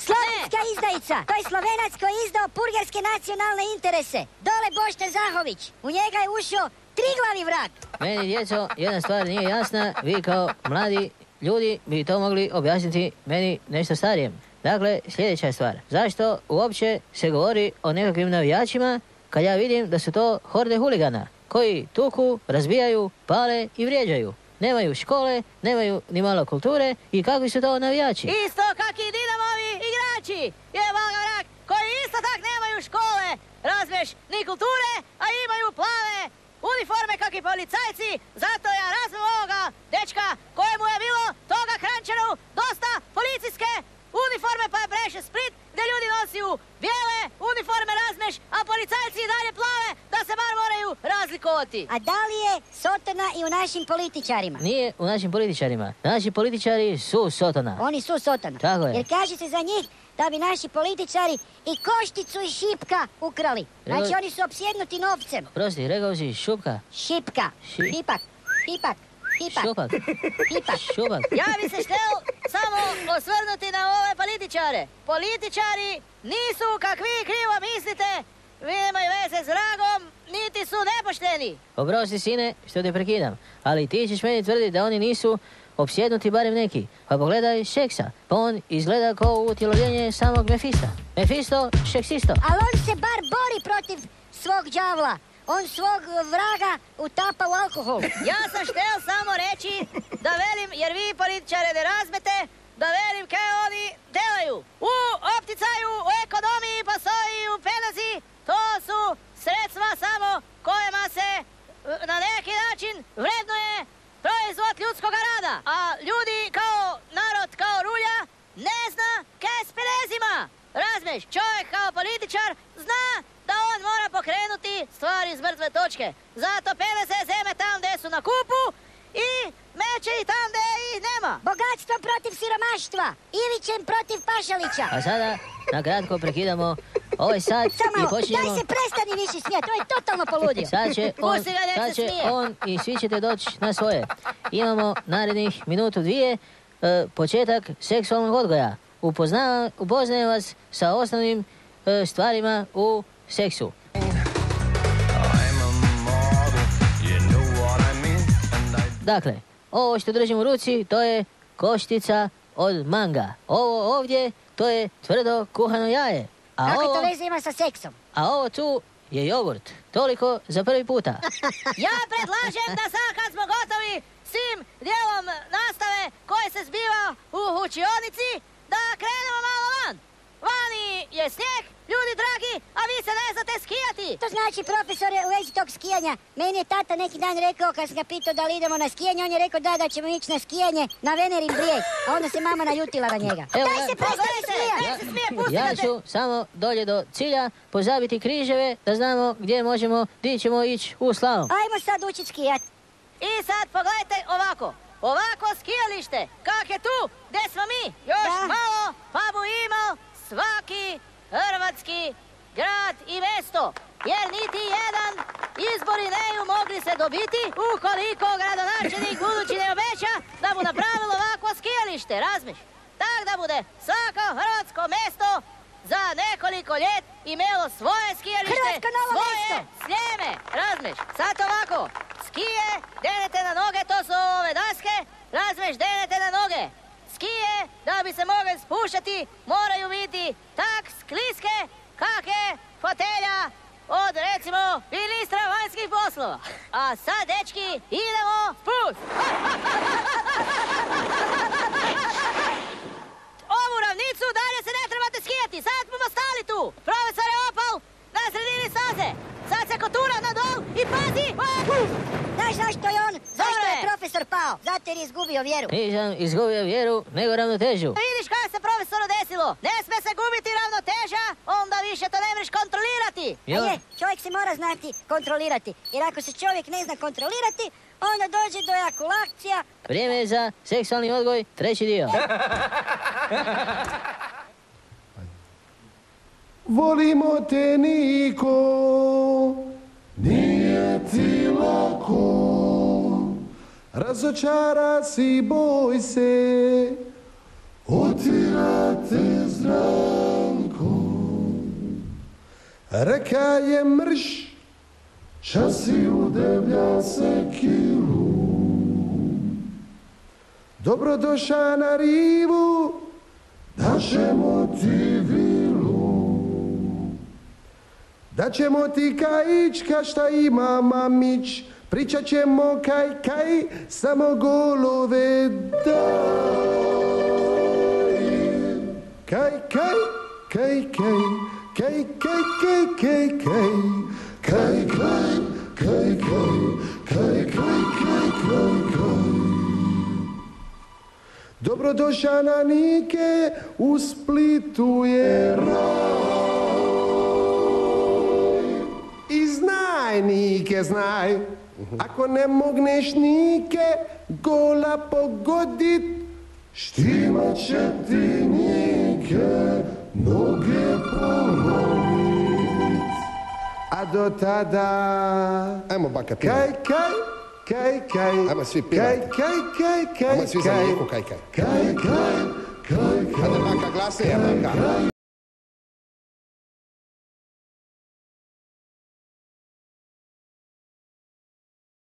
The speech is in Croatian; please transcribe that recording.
Slovenska izdajica. To je Slovenac koji je izdao purgerske nacionalne interese. Dole Bošter Zahović. U njega je ušao triglavi vrag. Meni, djeco, jedna stvar nije jasna. Vi kao mladi ljudi bi to mogli objasniti meni nešto starijem. Dakle, sljedeća stvar. Zašto uopće se govori o nekakvim navijačima kad ja vidim da su to horde huligana koji tuku, razbijaju, pale i vrijeđaju? Nemaju škole, nemaju ni malo kulture i kakvi su to navijači? Isto kak i Dinamovi igrači, je vrak, koji isto tak nemaju škole, razmeš, ni kulture, a imaju plave uniforme kak i policajci. Zato ja razmem ovoga dečka kojemu je bilo toga Kranjčanu dosta policijske uniforme, pa je prešao Split gdje ljudi nosiju bijele uniforme, razmeš, a policajci i dalje plave, da se bar moraju razlikovati. A da li je sotona i u našim političarima? Nije u našim političarima. Naši političari su sotona. Oni su sotona. Tako je. Jer kaže se za njih da bi naši političari i košticu i šipka ukrali. Znači oni su opsjednuti novcem. Prosti, rekao si šupka. Šipka. Hipak. Hipak. Hipak. Šupak. Hipak. Šupak. Ja bi se štel samo osvrnuti na ove političare. Političari nisu kak vi krivo mislite, vi nemaju veze s vragom, niti su nepošteni. Oprosti, sine, što te prekidam, ali ti ćeš meni tvrditi da oni nisu opsjednuti barem neki. Pa pogledaj Šeksa, pa on izgleda kao utjelovljenje samog Mefista. Mefisto, šeksisto. Ali on se bar bori protiv svog đavla. On svog vraga utapa u alkohol. Ja sam štel samo reći da velim, jer vi političare ne razmete, da velim kaj oni delaju. U opticaju, u ekonomiji, postoji u penezi, to su sredstva samo kojima se na neki način vrednuje proizvod ljudskog rada. A ljudi kao narod, kao rulja, ne zna kaj s penezima. Razmeš, čovjek kao političar zna da on mora pokrenuti stvari iz mrtve točke. Zato peneze zeme tam gdje su na kupu i meće i tam gdje ih nema. Bogatstvo protiv siromaštva. Ivićem protiv Pašalića. A sada, nakratko prekidamo ovaj sat i počinjemo... Daj se prestani više smijeti, to je totalno poludio. Sad će on i svi ćete doći na svoje. Imamo narednih minutu dvije, početak seksualnog odgoja. Upoznajem vas sa osnovnim stvarima u seksu. Dakle, ovo što držim u ruci, to je koštica od manga. Ovo ovdje, to je tvrdo kuhano jaje. Kako to veze ima sa seksom? A ovo tu je jogurt. Toliko za prvi puta. Ja predlažem da sad kad smo gotovi s tim dijelom nastave koje se zbiva u učionici, da krenemo malo van. Vani je snijeg, ljudi dragi, a vi se ne znate skijati. To znači, profesore, u vezi tog skijanja, meni je tata neki dan rekao, kad sam ga pitao da li idemo na skijanje, on je rekao da ćemo ići na skijanje na Venerin brijeg, a onda se mama naljutila na njega. Daj se prestani smijati! Ja ću samo dolje do cilja pozabiti križeve da znamo gdje možemo, gdje ćemo ići u slalom. Ajmo sad učiti skijati. I sad pogledajte ovako skijalište, kak je tu, gdje smo mi, još malo, pa bu imao svaki hrvatski grad i mjesto, jer niti jedan izbori neju mogli se dobiti ukoliko gradonačelnik budući ne obeća da mu napravilo ovako skijalište, razmiš? Tak da bude svako hrvatsko mjesto za nekoliko ljet imelo svoje skijalište, svoje sljeme, razmiš? Sad ovako, skije, denete na noge, to su ove daske, razmiš, denete na noge. Skije, da bi se mogli spuštati, moraju biti tak skliske kak je fotelja od, recimo, ministra vanjskih poslova. A sad, dečki, idemo spust! Ovu ravnicu dalje se ne trebate skijati, sad smo stali tu. Profesor je opal na sredini staze. Sad se kotura na dol i pazi! Znaš zašto je on? Zašto je profesor pao? Zato jer je izgubio vjeru. Nisam izgubio vjeru, nego ravnotežu. Vidiš kaj se profesoru desilo? Ne sme se gubiti ravnoteža, onda više to ne možeš kontrolirati. A je, čovjek se mora znati kontrolirati. Jer ako se čovjek ne zna kontrolirati, onda dođe do ejakulacija. Vrijeme je za seksualni odgoj, treći dio. Volimo te niko, nije ti lako, razočara si, boj se, otira te zrak. Reka je mrš, časi udevlja se kilu. Dobrodošla na rivu, daćemo ti vilu. Daćemo ti kajička šta ima mamić, pričat ćemo kaj, samo golove daj. Kaj, dobrodošla na Nike, u Splitu je raj. I znaj, Nike, znaj, ako ne mogneš Nike gola pogodit, štimat će ti Nike noge polomit. A do tada... Ajmo, baka, pivajte. Kaj. Ajmo svi pivajte. Kaj. Ajmo svi za Niku, kaj. Ajde, baka, glasnije, baka.